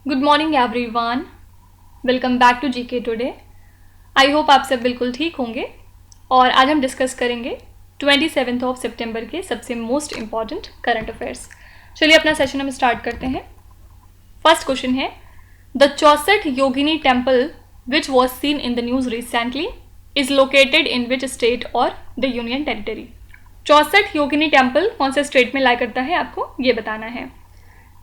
Good morning everyone, welcome back to GK today. I hope आप सब बिल्कुल ठीक होंगे और आज हम डिस्कस करेंगे 27 ऑफ सितंबर के सबसे मोस्ट इम्पॉर्टेंट करंट अफेयर्स। चलिए अपना सेशन हम स्टार्ट करते हैं। फर्स्ट क्वेश्चन है, the Chausath Yogini temple which was seen in the news recently is located in which state और the union territory. Chausath Yogini temple कौन से स्टेट में लाई करता है, आपको ये बताना है।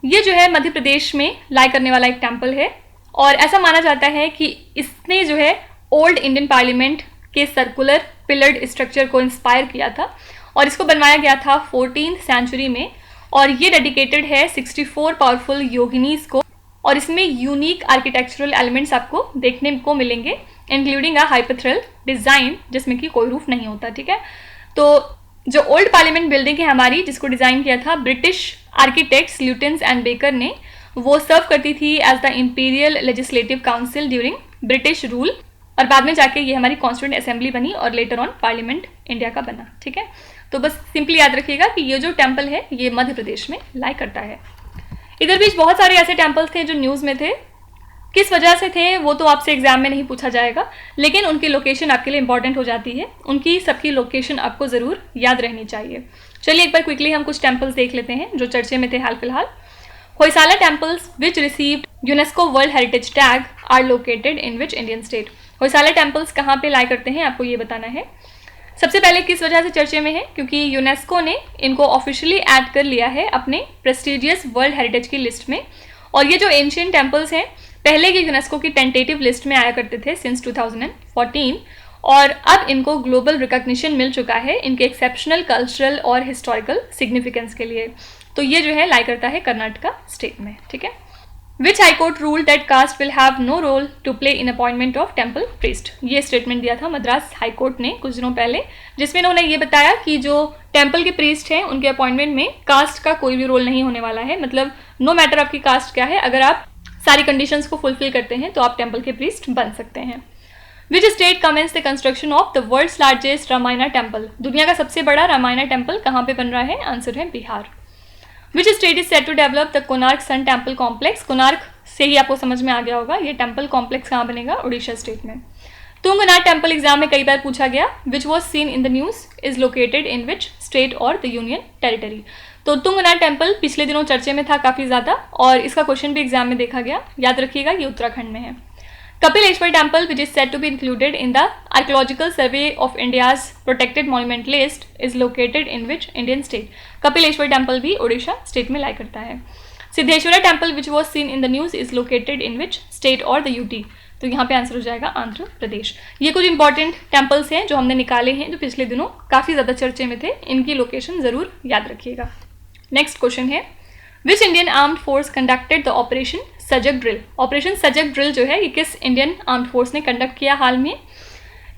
ये जो है मध्य प्रदेश में लाई करने वाला एक टेम्पल है और ऐसा माना जाता है कि इसने जो है ओल्ड इंडियन पार्लियामेंट के सर्कुलर पिलर्ड स्ट्रक्चर को इंस्पायर किया था और इसको बनवाया गया था 14th सेंचुरी में और ये डेडिकेटेड है 64 पावरफुल योगिनीज को और इसमें यूनिक आर्किटेक्चरल एलिमेंट्स आपको देखने को मिलेंगे, इंक्लूडिंग अ हाइपथ्रेल डिज़ाइन जिसमें कि कोई रूफ नहीं होता। ठीक है, तो जो ओल्ड पार्लियामेंट बिल्डिंग है हमारी, जिसको डिज़ाइन किया था British architects Lutyens and Baker ने, वो सर्व करती थी as the imperial legislative council during British rule और बाद में जाके ये हमारी कॉन्स्टिट्यूंट असेंबली बनी और लेटर ऑन पार्लियामेंट इंडिया का बना। ठीक है, तो बस सिंपली याद रखिएगा कि ये जो टेम्पल है ये मध्य प्रदेश में लाई करता है। इधर बीच बहुत सारे ऐसे टेम्पल्स थे जो न्यूज़ में थे, किस वजह से थे वो तो आपसे एग्जाम में नहीं पूछा जाएगा, लेकिन उनकी लोकेशन आपके लिए इंपॉर्टेंट हो जाती है, उनकी सबकी लोकेशन आपको ज़रूर याद रहनी चाहिए। चलिए एक बार क्विकली हम कुछ टेम्पल्स देख लेते हैं जो चर्चे में थे हाल फिलहाल। Hoysala temples which received UNESCO world heritage tag are located in which Indian state. Hoysala temples कहाँ पे लाई करते हैं, आपको ये बताना है। सबसे पहले किस वजह से चर्चे में है, क्योंकि यूनेस्को ने इनको ऑफिशियली ऐड कर लिया है अपने प्रेस्टिजियस वर्ल्ड हेरिटेज की लिस्ट में। और ये जो एंशिएंट टेम्पल्स हैं पहले ये यूनेस्को की टेंटेटिव लिस्ट में आया करते थे सिंस 2014 और अब इनको ग्लोबल रिकॉग्निशन मिल चुका है इनके एक्सेप्शनल कल्चरल और हिस्टोरिकल सिग्निफिकेंस के लिए। तो ये जो है लाई करता है कर्नाटका स्टेट में। ठीक है, which high court rule that caste will have no role to play in appointment of temple priest. ये स्टेटमेंट दिया था मद्रास हाई कोर्ट ने कुछ दिनों पहले, जिसमें इन्होंने ये बताया कि जो टेम्पल के प्रीस्ट हैं उनके अपॉइंटमेंट में कास्ट का कोई भी रोल नहीं होने वाला है। मतलब नो मैटर आपकी कास्ट क्या है, अगर आप सारी कंडीशंस को फुलफिल करते हैं तो आप टेम्पल के प्रीस्ट बन सकते हैं। Which state commence the construction of the world's largest Ramayana temple. दुनिया का सबसे बड़ा रामायणा टेम्पल कहाँ पे बन रहा है, आंसर है Bihar. Which state is set to develop the Konark sun temple complex. Konark से ही आपको समझ में आ गया होगा ये टेम्पल कॉम्प्लेक्स कहाँ बनेगा, उड़ीसा स्टेट में। तुंगनाथ टेम्पल एग्जाम में कई बार पूछा गया, विच was seen in the news is located in which state और द यूनियन टेरिटरी। तो तुंगनाथ टेम्पल पिछले दिनों चर्चे में था काफ़ी ज़्यादा और इसका क्वेश्चन भी एग्जाम में देखा गया, याद रखिएगा ये उत्तराखंड में है। Kapileswar temple which is set to be included in the Archaeological Survey of India's protected monument list is located in which Indian state. Kapileswar temple भी उड़ीसा स्टेट में लाई करता है। Siddheshwara temple which was seen in the news is located in which state और the UT. तो यहाँ पे answer हो जाएगा आंध्र प्रदेश। ये कुछ इंपॉर्टेंट टेम्पल्स हैं जो हमने निकाले हैं जो पिछले दिनों काफ़ी ज़्यादा चर्चे में थे, इनकी लोकेशन ज़रूर याद रखिएगा। नेक्स्ट क्वेश्चन है, which Indian armed force conducted the operation सजग ड्रिल। ऑपरेशन सजग ड्रिल जो है ये किस इंडियन आर्म्ड फोर्स ने कंडक्ट किया हाल में,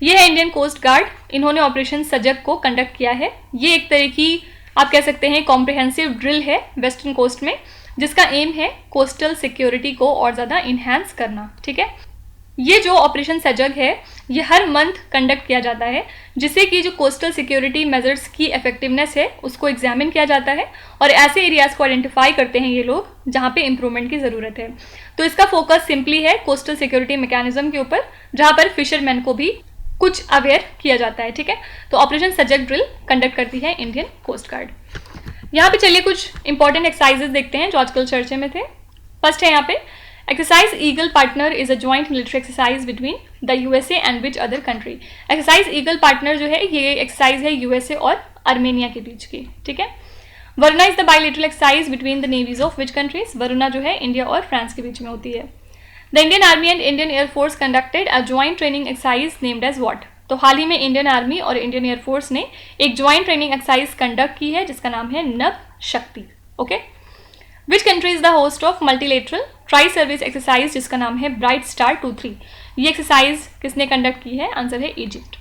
ये है इंडियन कोस्ट गार्ड। इन्होंने ऑपरेशन सजग को कंडक्ट किया है। ये एक तरह की आप कह सकते हैं कॉम्प्रिहेंसिव ड्रिल है वेस्टर्न कोस्ट में, जिसका एम है कोस्टल सिक्योरिटी को और ज़्यादा इन्हांस करना। ठीक है, ये जो ऑपरेशन सजग है ये हर मंथ कंडक्ट किया जाता है, जिससे कि जो कोस्टल सिक्योरिटी मेजर्स की इफेक्टिवनेस है उसको एग्जामिन किया जाता है और ऐसे एरियाज़ को आइडेंटिफाई करते हैं ये लोग जहाँ पे इम्प्रूवमेंट की ज़रूरत है। तो इसका फोकस सिंपली है कोस्टल सिक्योरिटी मैकेनिज्म के ऊपर, जहाँ पर फिशरमैन को भी कुछ अवेयर किया जाता है। ठीक है, तो ऑपरेशन सजग ड्रिल कंडक्ट करती है इंडियन कोस्ट गार्ड। यहाँ पे चलिए कुछ इंपॉर्टेंट एक्सरसाइजेज देखते हैं जो आजकल चर्चे में थे। फर्स्ट है यहाँ पे, exercise eagle partner is a joint military exercise between the USA and which other country. Exercise eagle partner जो है ये एक्सरसाइज है यूएसए और आर्मेनिया के बीच की। ठीक है, Varuna is the bilateral exercise between the navies of which countries. Varuna जो है इंडिया और फ्रांस के बीच में होती है। The Indian army and Indian air force conducted a joint training exercise named as what. तो हाल ही में इंडियन आर्मी और इंडियन एयरफोर्स ने एक ज्वाइंट ट्रेनिंग एक्सरसाइज कंडक्ट की है जिसका नाम है नभ शक्ति। Okay, which country is the host of multilateral tri service exercise जिसका नाम है ब्राइट स्टार 2-3। ये एक्सरसाइज किसने कंडक्ट की है, आंसर है Egypt.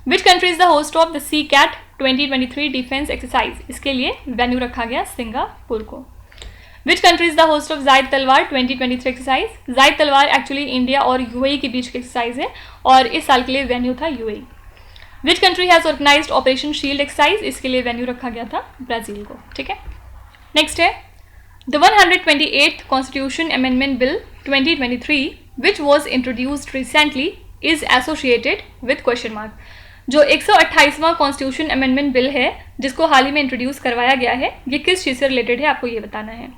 Which country is the host of the sea cat 2023 defence exercise. इसके लिए वेन्यू रखा गया सिंगापुर को। Which country is the host of Zayed Talwar 2023 exercise. जायद तलवार एक्चुअली इंडिया और यूएई के बीच की एक्सरसाइज है और इस साल के लिए वेन्यू था UAE. Which country has organised operation shield exercise. इसके लिए वेन्यू रखा गया था ब्राज़ील को। ठीक है, नेक्स्ट है, The 128th Constitution Amendment Bill 2023, which was introduced recently, is associated with question mark. जो 128वां कॉन्स्टिट्यूशन अमेंडमेंट बिल है जिसको हाल ही में इंट्रोड्यूस करवाया गया है, ये किस चीज़ से रिलेटेड है आपको ये बताना है।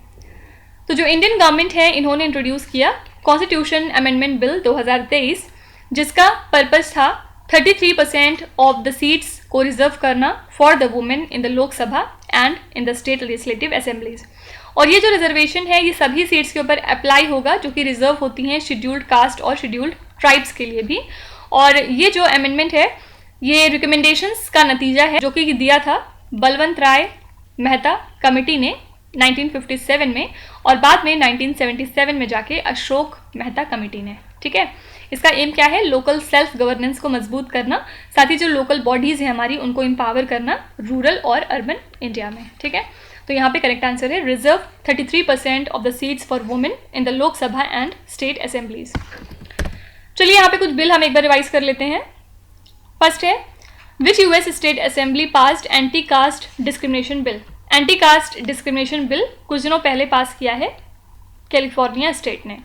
तो जो इंडियन गवर्नमेंट है इन्होंने इंट्रोड्यूस किया कॉन्स्टिट्यूशन अमेंडमेंट बिल 2023, जिसका पर्पस था 33% ऑफ द सीट्स को रिजर्व करना for the women in the Lok Sabha and in the state legislative assemblies. और ये जो रिजर्वेशन है ये सभी सीट्स के ऊपर अप्लाई होगा जो कि रिजर्व होती हैं शेड्यूल्ड कास्ट और शेड्यूल्ड ट्राइब्स के लिए भी। और ये जो अमेंडमेंट है ये रिकमेंडेशंस का नतीजा है जो कि दिया था बलवंत राय मेहता कमेटी ने 1957 में और बाद में 1977 में जाके अशोक मेहता कमेटी ने। ठीक है, इसका एम क्या है? लोकल सेल्फ गवर्नेंस को मजबूत करना, साथ ही जो लोकल बॉडीज़ हैं हमारी उनको एम्पावर करना रूरल और अर्बन इंडिया में। ठीक है, तो यहाँ पे करेक्ट आंसर है reserve 33% of the seats for women in the Lok Sabha and state assemblies. चलिए यहाँ पे कुछ बिल हम एक बार रिवाइज कर लेते हैं। फर्स्ट है which US state assembly passed anti caste discrimination bill. Anti caste discrimination bill कुछ दिनों पहले पास किया है कैलिफोर्निया स्टेट ने।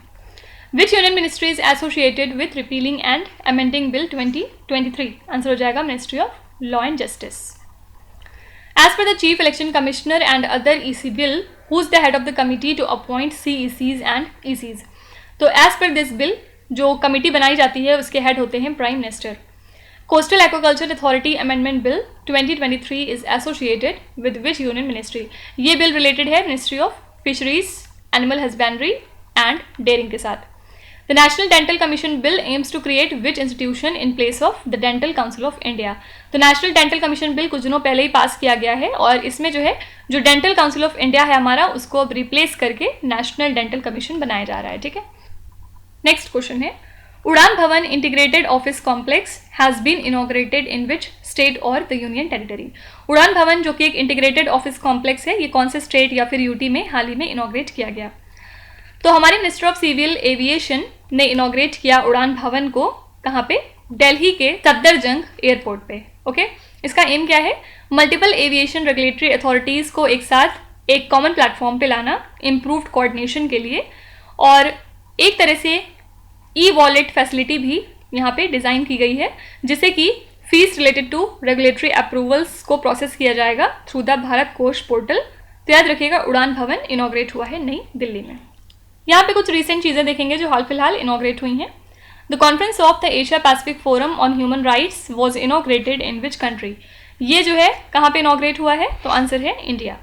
Which union ministry is associated with repealing and amending bill 2023? Answer हो जाएगा ministry of law and justice. As per the chief election commissioner and other EC bill, who is the head of the committee to appoint CECs and ECs? तो as पर this bill जो committee बनाई जाती है उसके head होते हैं prime minister. Coastal aquaculture authority amendment bill 2023 is associated with which union ministry? ये बिल रिलेटेड है ministry of fisheries, animal husbandry and dairying के साथ। The national dental commission bill aims to create which institution in place of the dental council of India? तो national dental commission bill कुछ दिनों पहले ही पास किया गया है और इसमें जो है जो डेंटल काउंसिल ऑफ इंडिया है हमारा उसको अब रिप्लेस करके नेशनल डेंटल कमीशन बनाया जा रहा है। ठीक है, नेक्स्ट क्वेश्चन है Udan Bhawan integrated office complex has been inaugurated in which state और द यूनियन टेरिटरी? उड़ान भवन जो कि एक इंटीग्रेटेड ऑफिस कॉम्प्लेक्स है ये कौन से स्टेट या फिर यूटी में हाल ही में इनॉग्रेट किया गया? तो हमारे मिनिस्टर ऑफ सिविल एविएशन ने इनॉग्रेट किया उड़ान भवन को कहाँ पे? दिल्ली के सफदरजंग एयरपोर्ट पे। ओके, इसका एम क्या है? मल्टीपल एविएशन रेगुलेटरी अथॉरिटीज़ को एक साथ एक कॉमन प्लेटफॉर्म पे लाना इम्प्रूव्ड कोऑर्डिनेशन के लिए, और एक तरह से ई-वॉलेट फैसिलिटी भी यहाँ पे डिज़ाइन की गई है जिससे कि fees related to regulatory approvals को प्रोसेस किया जाएगा थ्रू द भारत कोष पोर्टल। तो याद रखिएगा उड़ान भवन इनॉग्रेट हुआ है नई दिल्ली में। यहाँ पे कुछ रिसेंट चीज़ें देखेंगे जो हाल फिलहाल इनॉग्रेट हुई हैं। The conference of the Asia Pacific forum on human rights was inaugurated in which country? ये जो है कहाँ पे इनॉग्रेट हुआ है? तो आंसर है India.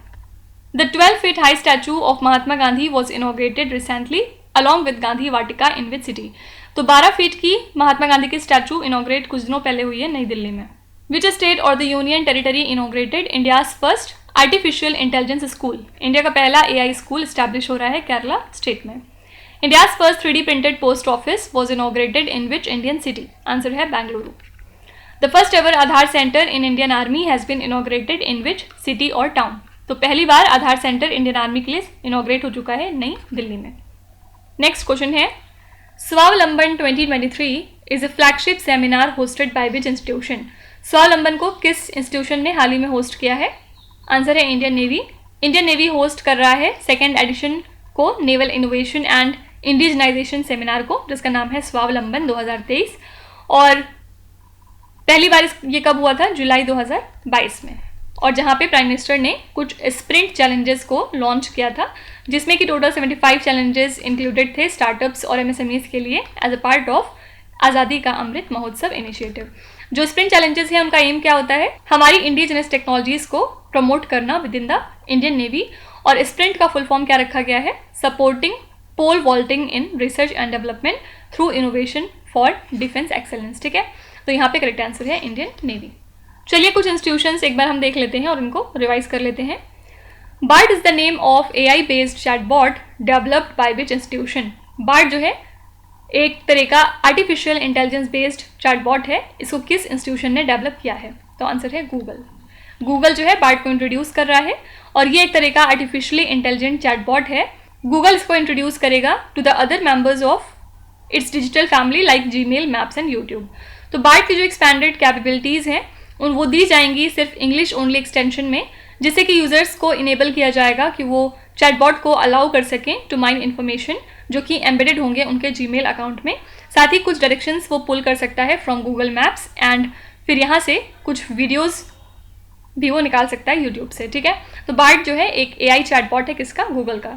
The 12 feet high statue of Mahatma Gandhi was inaugurated recently along with Gandhi Vatika in which city? तो 12 फीट की महात्मा गांधी की स्टैचू इनॉग्रेट कुछ दिनों पहले हुई है नई दिल्ली में। विच स्टेट और the union territory inaugurated India's first artificial intelligence school? India का पहला AI स्कूल स्टैब्लिश हो रहा है केरला स्टेट में। India's first 3D printed post office was inaugurated in which Indian city? Answer है Bengaluru. The first ever Aadhaar centre in Indian army has been inaugurated in which city और town? तो पहली बार Aadhaar centre Indian army के लिए inaugurate हो चुका है नई दिल्ली में। नेक्स्ट क्वेश्चन है स्वावलंबन 2023 is a flagship seminar hosted by which institution? स्वावलंबन को किस इंस्टीट्यूशन ने हाल ही में होस्ट किया है? आंसर है Indian navy. Indian navy host कर रहा है सेकेंड एडिशन को naval innovation and indigenisation seminar को जिसका नाम है स्वावलंबन 2023, और पहली बार ये कब हुआ था? जुलाई 2022 में, और जहाँ पे प्राइम मिनिस्टर ने कुछ स्प्रिंट चैलेंजेस को लॉन्च किया था जिसमें कि टोटल 75 चैलेंजेस इंक्लूडेड थे स्टार्टअप्स और MSMEs के लिए एज अ पार्ट ऑफ आज़ादी का अमृत महोत्सव इनिशिएटिव। जो स्प्रिंट चैलेंजेस हैं उनका एम क्या होता है? हमारी इंडिजिनस टेक्नोलॉजीज़ को प्रमोट करना within the Indian navy, और स्प्रिंट का फुल फॉर्म क्या रखा गया है? Supporting pole vaulting in research and development through innovation for defence excellence. ठीक है, तो यहाँ पे करेक्ट आंसर है इंडियन नेवी। चलिए कुछ इंस्टीट्यूशंस एक बार हम देख लेते हैं और उनको रिवाइज कर लेते हैं। BART is the name of AI based chatbot developed by which institution? BART जो है एक तरह का आर्टिफिशियल इंटेलिजेंस बेस्ड चैटबॉट है, इसको किस इंस्टीट्यूशन ने डेवलप किया है? तो आंसर है गूगल। गूगल जो है BART को इंट्रोड्यूस कर रहा है और ये एक तरह का आर्टिफिशियली इंटेलिजेंट चैटबॉट है। गूगल इसको इंट्रोड्यूस करेगा to the other members of its digital family like Gmail, maps and YouTube. तो BART की जो एक्सपैंडेड कैपेबिलिटीज़ हैं वो दी जाएंगी सिर्फ इंग्लिश ओनली एक्सटेंशन में, जिससे कि यूज़र्स को इनेबल किया जाएगा कि वो चैटबॉट को अलाउ कर सकें टू माइन इन्फॉर्मेशन जो कि एम्बेडेड होंगे उनके जीमेल अकाउंट में। साथ ही कुछ डायरेक्शंस वो पुल कर सकता है फ्रॉम गूगल मैप्स एंड फिर यहाँ से कुछ वीडियोस भी वो निकाल सकता है यूट्यूब से, ठीक है। तो बार्ट जो है एक AI चैटबॉट है, किसका? गूगल का।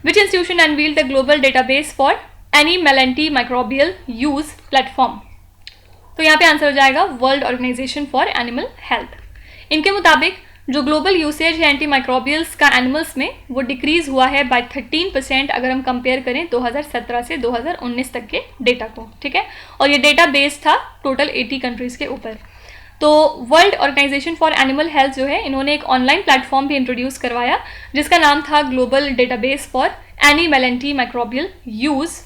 Which institution unveiled the global database for animal antimicrobial use platform? तो यहाँ पे आंसर हो जाएगा World organisation for animal Health. इनके मुताबिक जो ग्लोबल यूसेज है एंटी माइक्रोबियल्स का एनिमल्स में वो डिक्रीज हुआ है बाय 13% अगर हम कंपेयर करें 2017 से 2019 तक के डेटा को, ठीक है। और ये डेटा बेस था टोटल 80 कंट्रीज़ के ऊपर। तो world organisation for animal health जो है इन्होंने एक ऑनलाइन प्लेटफॉर्म भी इंट्रोड्यूस करवाया जिसका नाम था global database for animal antimicrobial use,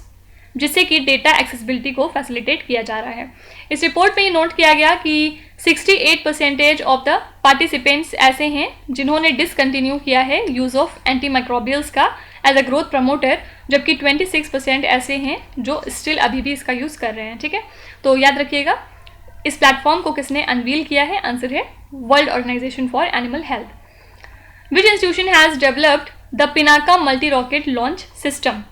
जिससे कि डेटा एक्सेसिबिलिटी को फैसिलिटेट किया जा रहा है। इस रिपोर्ट में ये नोट किया गया कि 68% ऑफ द पार्टिसिपेंट्स ऐसे हैं जिन्होंने डिसकंटिन्यू किया है यूज़ ऑफ एंटी माइक्रोबियल्स का एज अ ग्रोथ प्रमोटर, जबकि 26% ऐसे हैं जो स्टिल अभी भी इसका यूज़ कर रहे हैं, ठीक है। तो याद रखिएगा इस प्लेटफॉर्म को किसने अनवील किया है? आंसर है world organisation for animal health. Which institution has developed the Pinaka multi rocket launch system?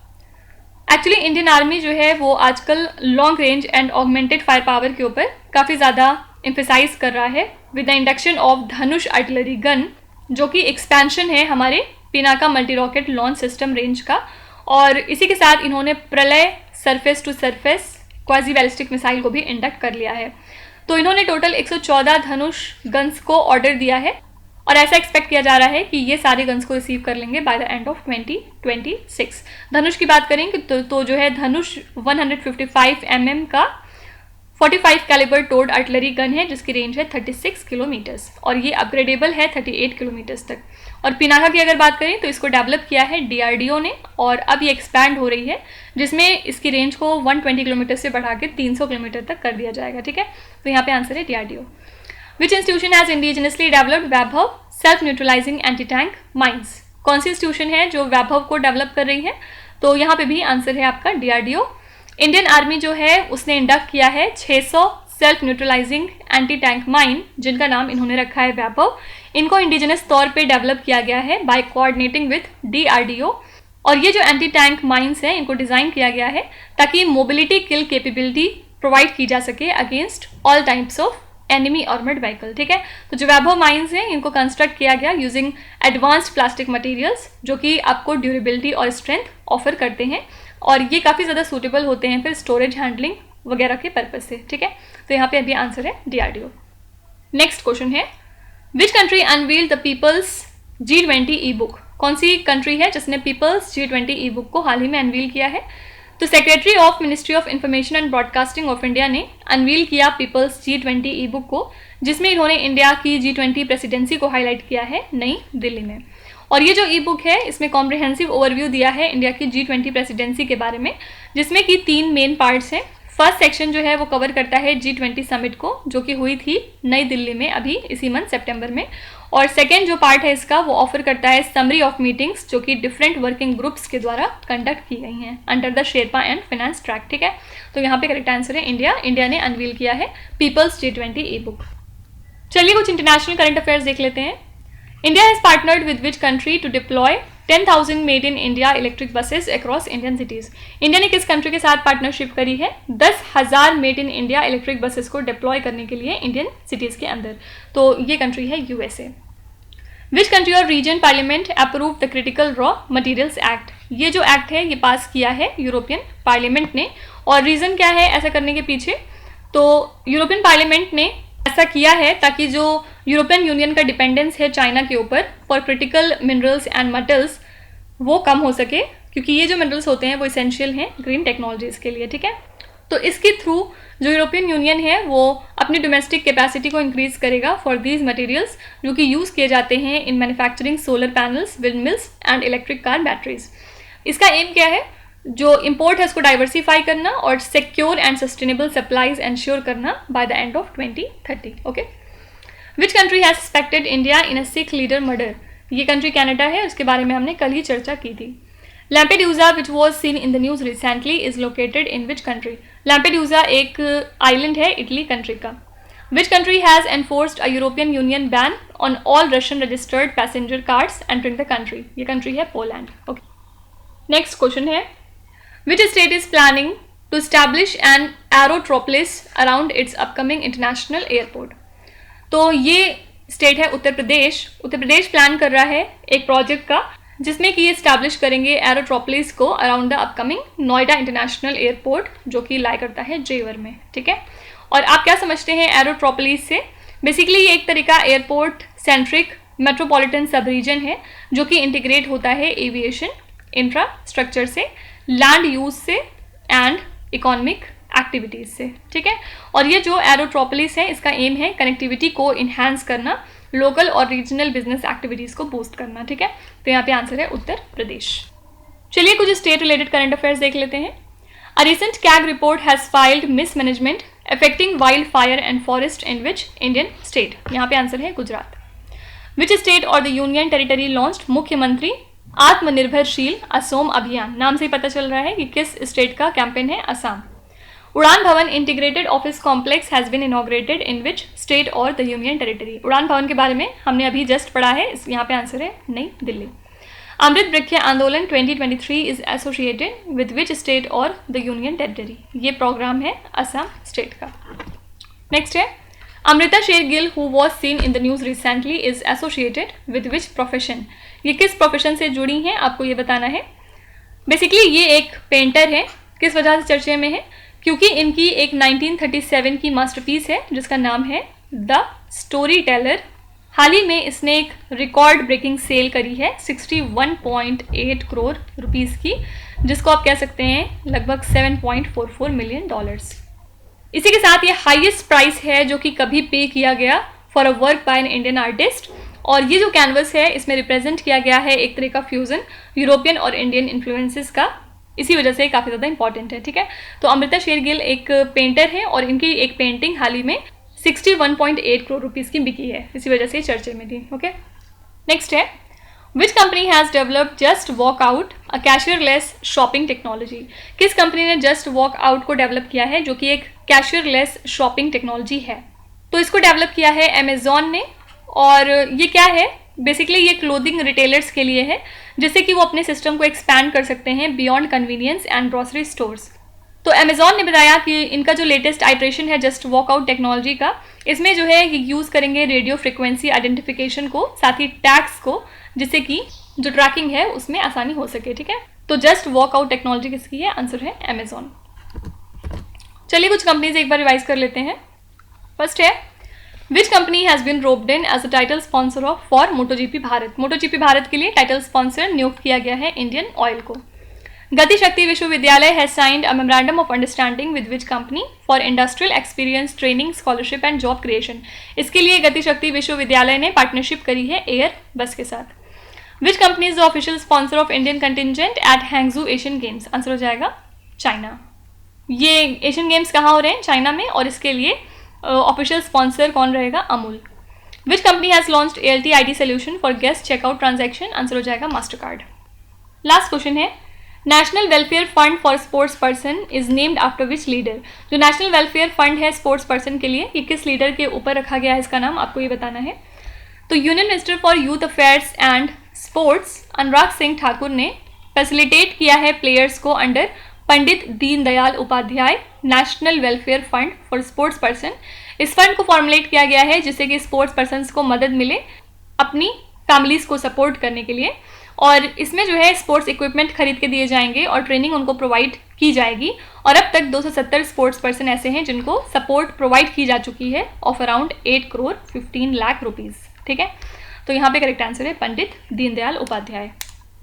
Actually Indian army जो है वो आजकल long range and augmented firepower के ऊपर काफ़ी ज़्यादा एम्फेसाइज कर रहा है with the induction of Dhanush artillery gun, जो कि एक्सपेंशन है हमारे Pinaka multi rocket launch system range का। और इसी के साथ इन्होंने Pralay surface to surface quasi ballistic missile को भी इंडक्ट कर लिया है। तो इन्होंने टोटल 114 धनुष गन्स को ऑर्डर दिया है और ऐसा एक्सपेक्ट किया जा रहा है कि ये सारे गन्स को रिसीव कर लेंगे बाय द एंड ऑफ 2026। धनुष की बात करेंगे तो जो है धनुष 155 mm का 45 कैलिबर टोड आर्टिलरी गन है जिसकी रेंज है 36 किलोमीटर्स और ये अपग्रेडेबल है 38 किलोमीटर्स तक। और पिनाका की अगर बात करें तो इसको डेवलप किया है DRDO ने और अब ये एक्सपैंड हो रही है जिसमें इसकी रेंज को 120 किलोमीटर से बढ़ा के 300 किलोमीटर तक कर दिया जाएगा, ठीक है। तो यहाँ पे आंसर है DRDO। Which institution has indigenously developed Vaibhav self neutralising anti tank mines? कौन सी इंस्टीट्यूशन है जो वैभव को डेवलप कर रही है? तो यहाँ पे भी आंसर है आपका DRDO। इंडियन आर्मी जो है उसने इंडक्ट किया है 600 self neutralising anti tank mine जिनका नाम इन्होंने रखा है वैभव। इनको इंडिजिनस तौर पे डेवलप किया गया है बाय कोऑर्डिनेटिंग विद DRDO और ये जो एंटी टैंक माइंस हैं इनको डिज़ाइन किया गया है ताकि मोबिलिटी किल कैपेबिलिटी प्रोवाइड की जा सके against all types of enemy armoured vehicle, ठीक है। तो जो वैभव माइंस हैं इनको कंस्ट्रक्ट किया गया यूजिंग एडवांस्ड प्लास्टिक मटेरियल्स जो कि आपको ड्यूरेबिलिटी और स्ट्रेंथ ऑफर करते हैं और ये काफ़ी ज़्यादा सूटेबल होते हैं फिर स्टोरेज हैंडलिंग वगैरह के पर्पज से, ठीक है। तो यहाँ पे अभी आंसर है DRDO। नेक्स्ट क्वेश्चन है which country unveiled the people's G20 ebook? कौन सी कंट्री है जिसने पीपल्स G20 ई बुक को हाल ही में अनवील किया है? तो secretary of ministry of information and broadcasting of India ने अनवील किया पीपल्स G20 ई बुक को जिसमें इन्होंने इंडिया की G20 प्रेसिडेंसी को हाईलाइट किया है नई दिल्ली में। और ये जो ई बुक है इसमें कॉम्प्रिहेंसिव ओवरव्यू दिया है इंडिया की G20 प्रेसिडेंसी के बारे में जिसमें कि 3 मेन पार्ट्स हैं। फर्स्ट सेक्शन जो है वो कवर करता है G20 समिट को जो कि हुई थी नई दिल्ली में अभी इसी मंथ सितंबर में और सेकेंड जो पार्ट है इसका वो ऑफर करता है समरी ऑफ मीटिंग्स जो कि डिफरेंट वर्किंग ग्रुप्स के द्वारा कंडक्ट की गई हैं under the Sherpa and finance track, ठीक है। तो यहाँ पे करेक्ट आंसर है इंडिया ने अनवील किया है पीपल्स G20 ई बुक। चलिए कुछ इंटरनेशनल करंट अफेयर्स देख लेते हैं। India has partnered with which country to deploy 10,000 made in India electric buses across Indian cities? India ने किस कंट्री के साथ पार्टनरशिप करी है 10,000 made in India electric buses को डिप्लॉय करने के लिए इंडियन सिटीज़ के अंदर? तो ये कंट्री है USA। Which country or region parliament approve the critical raw materials act? ये जो एक्ट है ये पास किया है यूरोपियन पार्लियामेंट ने और रीज़न क्या है ऐसा करने के पीछे? तो यूरोपियन पार्लियामेंट ने ऐसा किया है ताकि जो यूरोपियन यूनियन का डिपेंडेंस है चाइना के ऊपर for critical minerals and metals वो कम हो सके क्योंकि ये जो मिनरल्स होते हैं वो इसेंशियल हैं ग्रीन टेक्नोलॉजीज़ के लिए, ठीक है। तो इसके थ्रू जो यूरोपियन यूनियन है वो अपनी डोमेस्टिक कैपेसिटी को इंक्रीज करेगा फॉर दीज मटेरियल्स जो कि यूज़ किए जाते हैं in manufacturing solar panels, wind mills and electric car batteries. इसका एम क्या है? जो इंपोर्ट है उसको डाइवर्सिफाई करना और secure and sustainable supplies ensure करना by the end of 2030, okay. Which country has suspected India in a Sikh leader murder? ये कंट्री कनाडा है, उसके बारे में हमने कल ही चर्चा की थी। Lampedusa which was seen in the news recently is located in which country? Lampedusa एक आइलैंड है इटली कंट्री का। Which country has enforced a European Union ban on all Russian registered passenger cars entering the country. ये country है Poland. Okay, next question है, which state is planning to establish an aerotropolis around its upcoming international airport. तो ये state है Uttar Pradesh. Uttar Pradesh plan कर रहा है एक प्रोजेक्ट का जिसमें कि ये स्टैब्लिश करेंगे एरोट्रोपोलिस को around the upcoming Noida international airport, जो कि लाई करता है जेवर में। ठीक है, और आप क्या समझते हैं एरोट्रोपोलिस से? बेसिकली ये एक तरीका एयरपोर्ट सेंट्रिक मेट्रोपॉलिटन सब रीजन है जो कि इंटीग्रेट होता है एविएशन इंफ्रास्ट्रक्चर से, लैंड यूज से एंड इकोनॉमिक एक्टिविटीज से। ठीक है, और ये जो एरोट्रोपोलिस है इसका एम है कनेक्टिविटी को इन्हांस करना, लोकल और रीजनल बिजनेस एक्टिविटीज को बूस्ट करना। ठीक है, तो यहाँ पे आंसर है उत्तर प्रदेश। चलिए कुछ स्टेट रिलेटेड करंट अफेयर्स देख लेते हैं। A recent CAG report has filed mismanagement affecting wild fire and forest in which Indian state. यहाँ पे आंसर है गुजरात। विच स्टेट और द यूनियन टेरिटरी लॉन्च्ड मुख्यमंत्री आत्मनिर्भरशील असोम अभियान। नाम से ही पता चल रहा है कि किस स्टेट का कैंपेन है, Assam. Udaan Bhawan integrated office complex has been inaugurated in which state और द यूनियन टेरिटरी। उड़ान भवन के बारे में हमने अभी जस्ट पढ़ा है, यहाँ पे आंसर है नई दिल्ली। अमृत Vriksh Andolan 2023 is associated with which state और द यूनियन टेरिटरी। ये प्रोग्राम है असम स्टेट का। नेक्स्ट है, Amrita Shergil who was seen in the news recently is associated with which profession. ये किस प्रोफेशन से जुड़ी हैं आपको ये बताना है। बेसिकली ये एक पेंटर है। किस वजह से चर्चे में है? क्योंकि इनकी एक 1937 की मास्टरपीस है जिसका नाम है द स्टोरी टेलर। हाल ही में इसने एक रिकॉर्ड ब्रेकिंग सेल करी है 61.8 करोड़ रुपीस की, जिसको आप कह सकते हैं लगभग $7.44 मिलियन। इसी के साथ ये हाईएस्ट प्राइस है जो कि कभी पे किया गया for a work by an Indian artist. और ये जो कैनवस है इसमें रिप्रेजेंट किया गया है एक तरह का फ्यूजन यूरोपियन और इंडियन इन्फ्लुएंसेस का, इसी वजह से काफ़ी ज़्यादा इंपॉर्टेंट है। ठीक है, तो अमृता शेरगिल एक पेंटर है और इनकी एक पेंटिंग हाल ही में 61.8 करोड़ रुपीस की बिकी है, इसी वजह से चर्चे में थी। ओके, नेक्स्ट है, which company has developed just walk out a cashierless shopping technology. किस कंपनी ने जस्ट वॉक आउट को डेवलप किया है जो कि एक कैशियरलेस शॉपिंग टेक्नोलॉजी है? तो इसको डेवलप किया है अमेजॉन ने। और ये क्या है? बेसिकली ये क्लोथिंग रिटेलर्स के लिए है जिससे कि वो अपने सिस्टम को एक्सपैंड कर सकते हैं beyond convenience and grocery stores. तो अमेजॉन ने बताया कि इनका जो लेटेस्ट आइट्रेशन है जस्ट वॉकआउट टेक्नोलॉजी का, इसमें जो है ये यूज़ करेंगे रेडियो फ्रिक्वेंसी आइडेंटिफिकेशन को, साथ ही टैग्स को, जिससे कि जो ट्रैकिंग है उसमें आसानी हो सके। ठीक है, तो जस्ट वॉकआउट टेक्नोलॉजी किसकी है? आंसर है अमेजॉन। चलिए कुछ कंपनीज एक बार रिवाइज कर लेते हैं। फर्स्ट है, which company has been roped in as a title sponsor of for MotoGP Bharat. MotoGP Bharat के लिए टाइटल स्पॉन्सर नियुक्त किया गया है इंडियन ऑयल को। गति शक्ति विश्वविद्यालय has signed a memorandum of understanding with which company for industrial experience training scholarship and job creation. इसके लिए गति शक्ति विश्वविद्यालय ने पार्टनरशिप करी है एयर बस के साथ। Which company is the official sponsor of Indian contingent at Hangzhou Asian Games. Answer हो जाएगा चाइना। ये एशियन गेम्स कहाँ हो रहे हैं? चाइना में, और इसके लिए ऑफिशियल स्पॉन्सर कौन रहेगा? Amul. Which company has launched ALT ID solution for guest checkout transaction. Answer हो जाएगा मास्टरकार्ड। लास्ट क्वेश्चन है, national welfare fund for sports person is named after which leader. जो नेशनल वेलफेयर फंड है sports person के लिए, ये किस leader के ऊपर रखा गया है इसका नाम आपको ये बताना है। तो union minister for youth affairs and sports Anurag Singh Thakur ने फैसिलिटेट किया है प्लेयर्स को under Pandit Deendayal Upadhyay national welfare fund for sports person. इस फंड को फॉर्मुलेट किया गया है जिससे कि स्पोर्ट्स पर्सन्स को मदद मिले अपनी फैमिलीज को सपोर्ट करने के लिए। और इसमें जो है स्पोर्ट्स इक्विपमेंट खरीद के दिए जाएंगे और ट्रेनिंग उनको प्रोवाइड की जाएगी। और अब तक 270 स्पोर्ट्स पर्सन ऐसे हैं जिनको सपोर्ट प्रोवाइड की जा चुकी है of around 8 crore 15 lakh rupees. ठीक है, तो यहाँ पे करेक्ट आंसर है पंडित दीनदयाल उपाध्याय।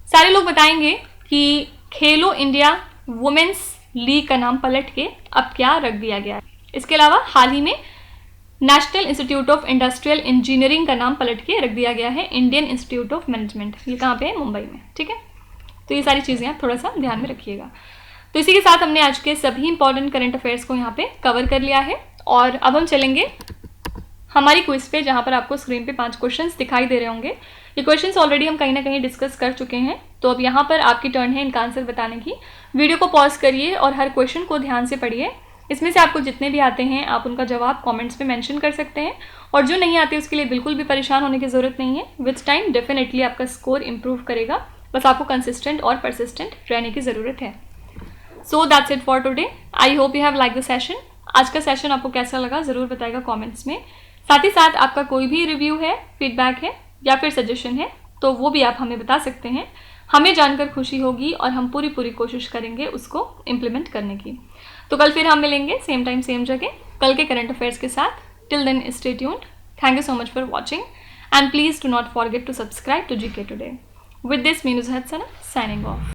सारे लोग बताएंगे कि खेलो इंडिया वुमेन्स लीग का नाम पलट के अब क्या रख दिया गया है। इसके अलावा हाल ही में national institute of industrial engineering का नाम पलट के रख दिया गया है इंडियन इंस्टीट्यूट ऑफ मैनेजमेंट। ये कहाँ पे है? मुंबई में। ठीक है, तो ये सारी चीज़ें आप थोड़ा सा ध्यान में रखिएगा। तो इसी के साथ हमने आज के सभी इंपॉर्टेंट करंट अफेयर्स को यहाँ पे कवर कर लिया है। और अब हम चलेंगे हमारी क्विज पे, जहाँ पर आपको स्क्रीन पे 5 क्वेश्चंस दिखाई दे रहे होंगे। ये क्वेश्चंस ऑलरेडी हम कहीं ना कहीं डिस्कस कर चुके हैं, तो अब यहाँ पर आपकी टर्न है इनका आंसर बताने की। वीडियो को पॉज करिए और हर क्वेश्चन को ध्यान से पढ़िए इसमें से आपको जितने भी आते हैं आप उनका जवाब कमेंट्स में मेंशन कर सकते हैं, और जो नहीं आते उसके लिए बिल्कुल भी परेशान होने की ज़रूरत नहीं है। विथ टाइम डेफिनेटली आपका स्कोर इंप्रूव करेगा, बस आपको कंसिस्टेंट और परसिस्टेंट रहने की ज़रूरत है। So that's it for today. I hope you have like the session. आज का सेशन आपको कैसा लगा ज़रूर बताएगा कॉमेंट्स में। साथ ही साथ आपका कोई भी रिव्यू है, फीडबैक है या फिर सजेशन है तो वो भी आप हमें बता सकते हैं। हमें जानकर खुशी होगी और हम पूरी कोशिश करेंगे उसको इम्प्लीमेंट करने की। तो कल फिर हम मिलेंगे सेम टाइम सेम जगह, कल के करंट अफेयर्स के साथ। Till then stay tuned. Thank you so much for watching and please do not forget to subscribe to GK Today. With this, Meenuz Hadsana signing off.